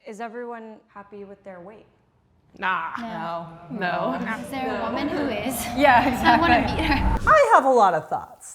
Is everyone happy with their weight? Nah. No. Is there a woman who is? Yeah, exactly. I want to meet her. I have a lot of thoughts.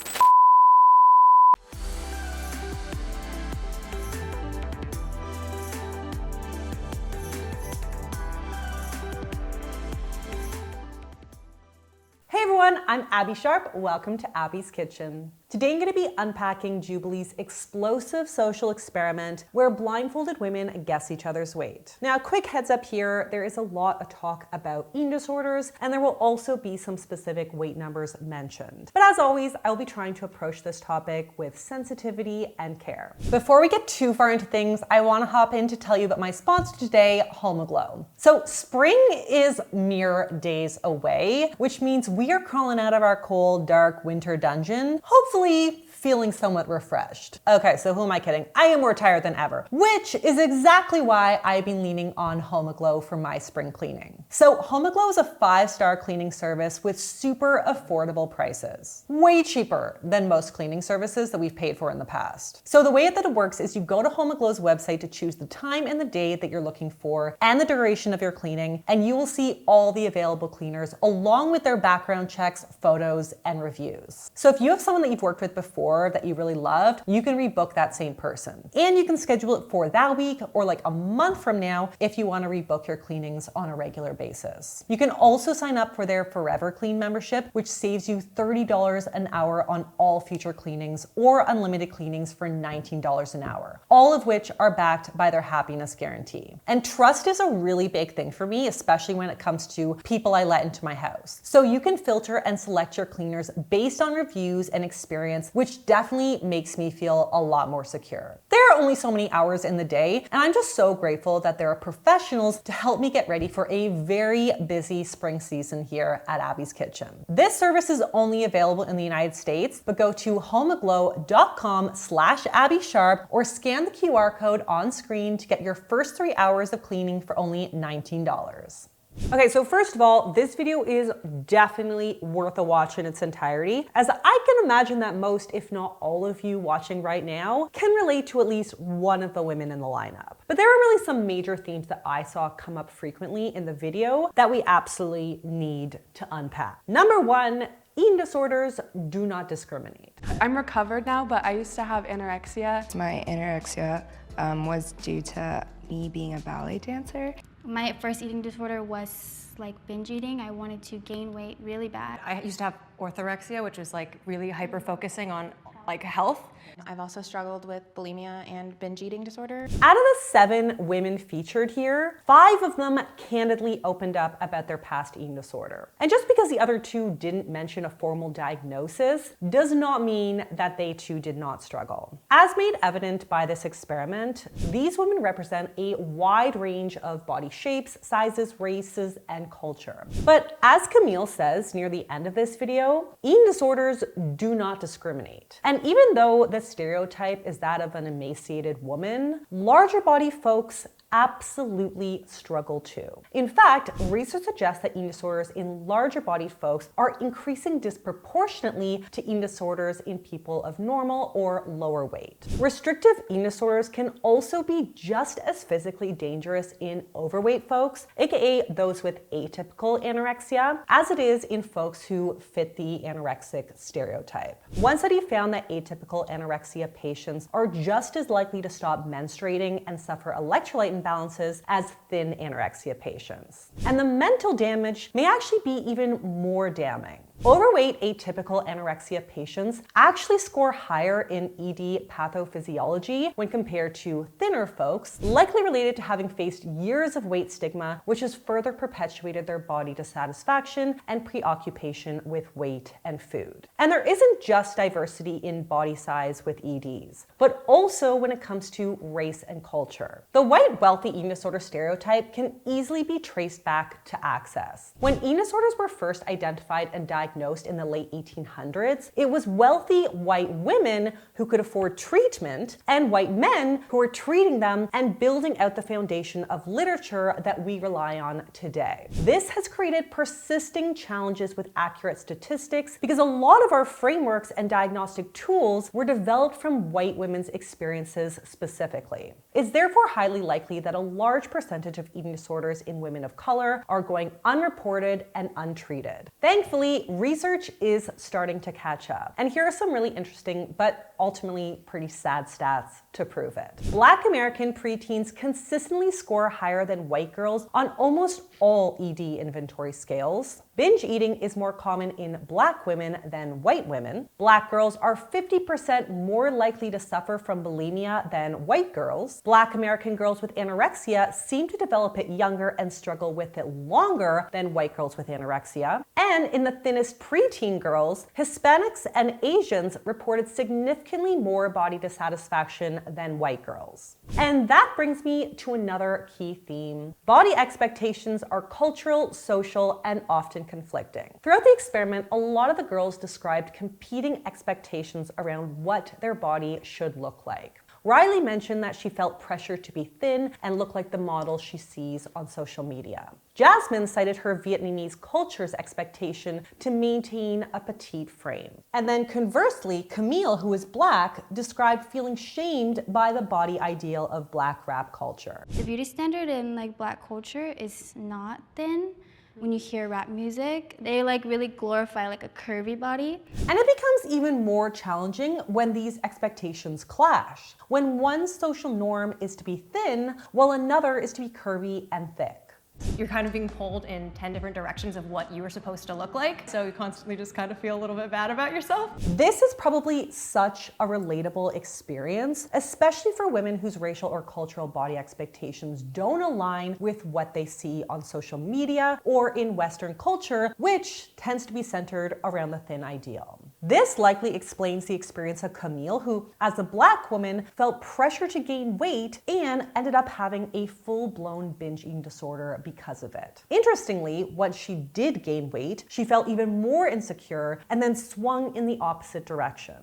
Hey everyone, I'm Abbey Sharp. Welcome to Abby's Kitchen. Today I'm going to be unpacking Jubilee's explosive social experiment where blindfolded women guess each other's weight. Now, quick heads up here, there is a lot of talk about eating disorders, and there will also be some specific weight numbers mentioned. But as always, I'll be trying to approach this topic with sensitivity and care. Before we get too far into things, I want to hop in to tell you about my sponsor today, Homoglow. So spring is mere days away, which means we are crawling out of our cold, dark winter dungeon, hopefully feeling somewhat refreshed. Okay, so who am I kidding? I am more tired than ever, which is exactly why I've been leaning on Homoglow for my spring cleaning. So Homoglow is a 5-star cleaning service with super affordable prices. Way cheaper than most cleaning services that we've paid for in the past. So the way that it works is you go to Homoglow's website to choose the time and the day that you're looking for and the duration of your cleaning, and you will see all the available cleaners along with their background checks, photos, and reviews. So if you have someone that you've worked with before that you really loved, you can rebook that same person. And you can schedule it for that week or like a month from now if you want to rebook your cleanings on a regular basis. You can also sign up for their Forever Clean membership, which saves you $30 an hour on all future cleanings or unlimited cleanings for $19 an hour, all of which are backed by their happiness guarantee. And trust is a really big thing for me, especially when it comes to people I let into my house. So you can filter and select your cleaners based on reviews and experience, which definitely makes me feel a lot more secure. There are only so many hours in the day, and I'm just so grateful that there are professionals to help me get ready for a very busy spring season here at Abby's Kitchen. This service is only available in the United States, but go to homoglow.com/Abbey Sharp or scan the QR code on screen to get your first 3 hours of cleaning for only $19. Okay, so first of all, this video is definitely worth a watch in its entirety, as I can imagine that most, if not all of you watching right now, can relate to at least one of the women in the lineup. But there are really some major themes that I saw come up frequently in the video that we absolutely need to unpack. Number one, eating disorders do not discriminate. I'm recovered now, but I used to have anorexia. My anorexia was due to me being a ballet dancer. My first eating disorder was like binge eating. I wanted to gain weight really bad. I used to have orthorexia, which was like really hyper-focusing on like health. I've also struggled with bulimia and binge eating disorder. Out of the 7 women featured here, 5 of them candidly opened up about their past eating disorder. And just because the other 2 didn't mention a formal diagnosis does not mean that they too did not struggle. As made evident by this experiment, these women represent a wide range of body shapes, sizes, races, and culture. But as Camille says near the end of this video, eating disorders do not discriminate. And even though the stereotype is that of an emaciated woman, larger body folks absolutely struggle too. In fact, research suggests that eating disorders in larger bodied folks are increasing disproportionately to eating disorders in people of normal or lower weight. Restrictive eating disorders can also be just as physically dangerous in overweight folks, aka those with atypical anorexia, as it is in folks who fit the anorexic stereotype. One study found that atypical anorexia patients are just as likely to stop menstruating and suffer electrolyte imbalances as thin anorexia patients. And the mental damage may actually be even more damning. Overweight atypical anorexia patients actually score higher in ED pathophysiology when compared to thinner folks, likely related to having faced years of weight stigma, which has further perpetuated their body dissatisfaction and preoccupation with weight and food. And there isn't just diversity in body size with EDs, but also when it comes to race and culture. The white wealthy eating disorder stereotype can easily be traced back to access. When eating disorders were first identified and diagnosed diagnosed in the late 1800s, it was wealthy white women who could afford treatment and white men who were treating them and building out the foundation of literature that we rely on today. This has created persisting challenges with accurate statistics because a lot of our frameworks and diagnostic tools were developed from white women's experiences specifically. It's therefore highly likely that a large percentage of eating disorders in women of color are going unreported and untreated. Thankfully, research is starting to catch up. And here are some really interesting but ultimately pretty sad stats to prove it. Black American preteens consistently score higher than white girls on almost all ED inventory scales. Binge eating is more common in Black women than white women. Black girls are 50% more likely to suffer from bulimia than white girls. Black American girls with anorexia seem to develop it younger and struggle with it longer than white girls with anorexia. And in the thinnest preteen girls, Hispanics and Asians reported significantly more body dissatisfaction than white girls. And that brings me to another key theme. Body expectations are cultural, social, and often conflicting. Throughout the experiment, a lot of the girls described competing expectations around what their body should look like. Riley mentioned that she felt pressure to be thin and look like the model she sees on social media. Jasmine cited her Vietnamese culture's expectation to maintain a petite frame. And then conversely, Camille, who is Black, described feeling shamed by the body ideal of Black rap culture. The beauty standard in Black culture is not thin. When you hear rap music, they really glorify a curvy body. And it becomes even more challenging when these expectations clash. When one social norm is to be thin, while another is to be curvy and thick. You're kind of being pulled in 10 different directions of what you were supposed to look like. So you constantly just kind of feel a little bit bad about yourself. This is probably such a relatable experience, especially for women whose racial or cultural body expectations don't align with what they see on social media or in Western culture, which tends to be centered around the thin ideal. This likely explains the experience of Camille, who, as a Black woman, felt pressure to gain weight and ended up having a full-blown binge eating disorder because of it. Interestingly, once she did gain weight, she felt even more insecure and then swung in the opposite direction.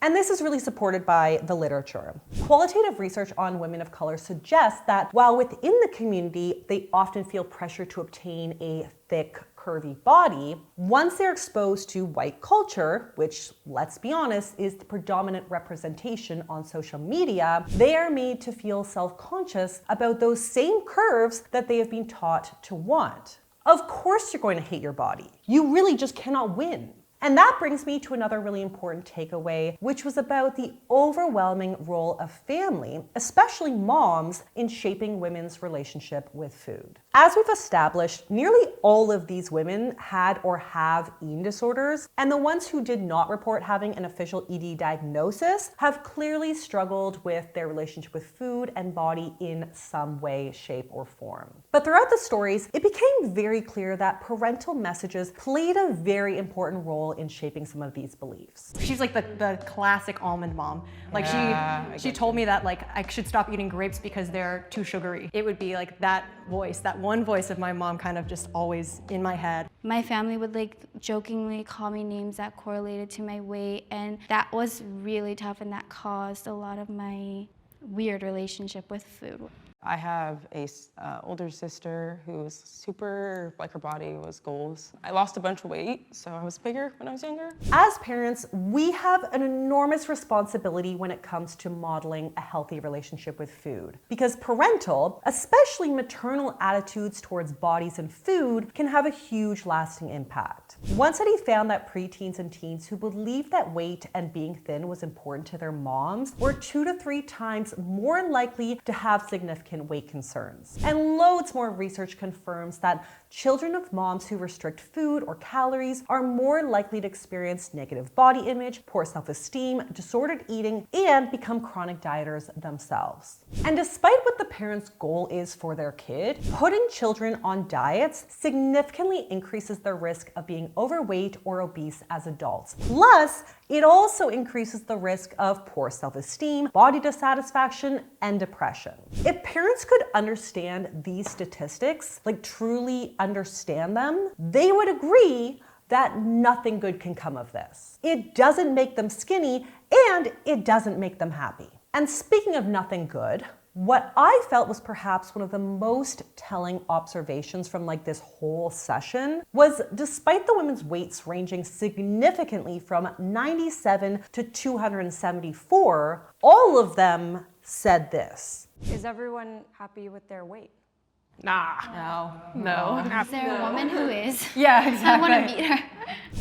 And this is really supported by the literature. Qualitative research on women of color suggests that while within the community, they often feel pressure to obtain a thick, curvy body, once they're exposed to white culture, which, let's be honest, is the predominant representation on social media, they are made to feel self-conscious about those same curves that they have been taught to want. Of course you're going to hate your body. You really just cannot win. And that brings me to another really important takeaway, which was about the overwhelming role of family, especially moms, in shaping women's relationship with food. As we've established, nearly all of these women had or have eating disorders, and the ones who did not report having an official ED diagnosis have clearly struggled with their relationship with food and body in some way, shape, or form. But throughout the stories, it became very clear that parental messages played a very important role in shaping some of these beliefs. She's like the classic almond mom. Like she told me that I should stop eating grapes because they're too sugary. It would be like that voice, that one voice of my mom kind of just always in my head. My family would jokingly call me names that correlated to my weight, and that was really tough, and that caused a lot of my weird relationship with food. I have a older sister who's super, her body was goals. I lost a bunch of weight, so I was bigger when I was younger. As parents, we have an enormous responsibility when it comes to modeling a healthy relationship with food. Because parental, especially maternal attitudes towards bodies and food can have a huge lasting impact. One study found that preteens and teens who believed that weight and being thin was important to their moms were 2 to 3 times more likely to have significant weight concerns. And loads more research confirms that children of moms who restrict food or calories are more likely to experience negative body image, poor self-esteem, disordered eating, and become chronic dieters themselves. And despite what the parent's goal is for their kid, putting children on diets significantly increases their risk of being overweight or obese as adults. Plus, it also increases the risk of poor self-esteem, body dissatisfaction, and depression. If parents could understand these statistics, truly understand them, they would agree that nothing good can come of this. It doesn't make them skinny and it doesn't make them happy. And speaking of nothing good, what I felt was perhaps one of the most telling observations from like this whole session was despite the women's weights ranging significantly from 97 to 274, all of them said this. Is everyone happy with their weight? No. Is there a woman who is? Yeah, exactly. I want to meet her.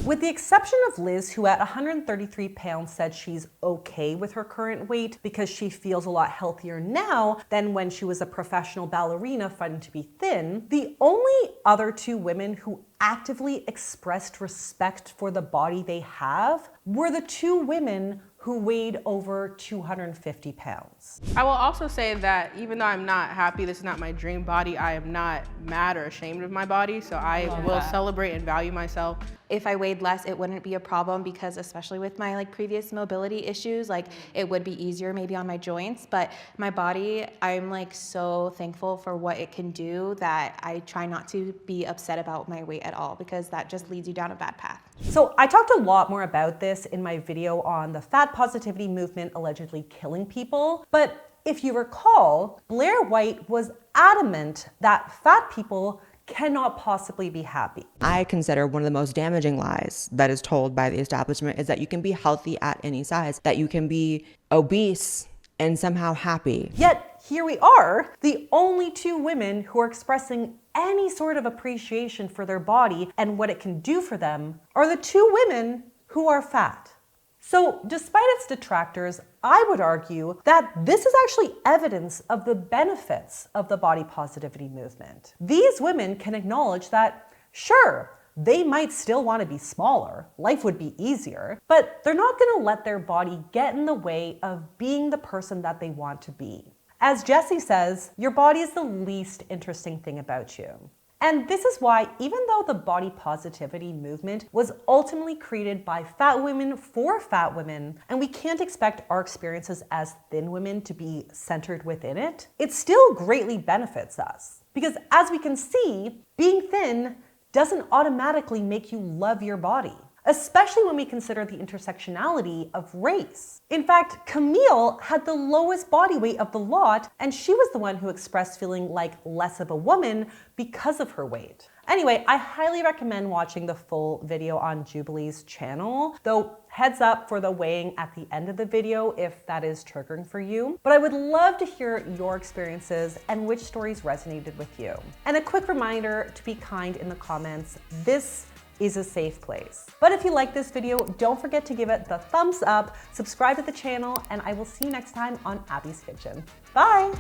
With the exception of Liz, who at 133 pounds said she's okay with her current weight because she feels a lot healthier now than when she was a professional ballerina fighting to be thin, the only other two women who actively expressed respect for the body they have were the two women who weighed over 250 pounds. I will also say that even though I'm not happy, this is not my dream body, I am not mad or ashamed of my body, so I will celebrate and value myself. If I weighed less, it wouldn't be a problem because especially with my like previous mobility issues, like it would be easier maybe on my joints, but my body, I'm like so thankful for what it can do that I try not to be upset about my weight at all because that just leads you down a bad path. So I talked a lot more about this in my video on the fat positivity movement allegedly killing people, but if you recall, Blair White was adamant that fat people cannot possibly be happy. I consider one of the most damaging lies that is told by the establishment is that you can be healthy at any size, that you can be obese and somehow happy. Yet here we are, the only two women who are expressing any sort of appreciation for their body and what it can do for them are the two women who are fat. So despite its detractors, I would argue that this is actually evidence of the benefits of the body positivity movement. These women can acknowledge that, sure, they might still want to be smaller, life would be easier, but they're not going to let their body get in the way of being the person that they want to be. As Jessie says, your body is the least interesting thing about you. And this is why, even though the body positivity movement was ultimately created by fat women for fat women, and we can't expect our experiences as thin women to be centered within it, it still greatly benefits us. Because as we can see, being thin doesn't automatically make you love your body, especially when we consider the intersectionality of race. In fact, Camille had the lowest body weight of the lot, and she was the one who expressed feeling like less of a woman because of her weight. Anyway, I highly recommend watching the full video on Jubilee's channel, though heads up for the weighing at the end of the video if that is triggering for you. But I would love to hear your experiences and which stories resonated with you. And a quick reminder to be kind in the comments. This is a safe place. But if you like this video, don't forget to give it the thumbs up, subscribe to the channel, and I will see you next time on Abby's Kitchen. Bye!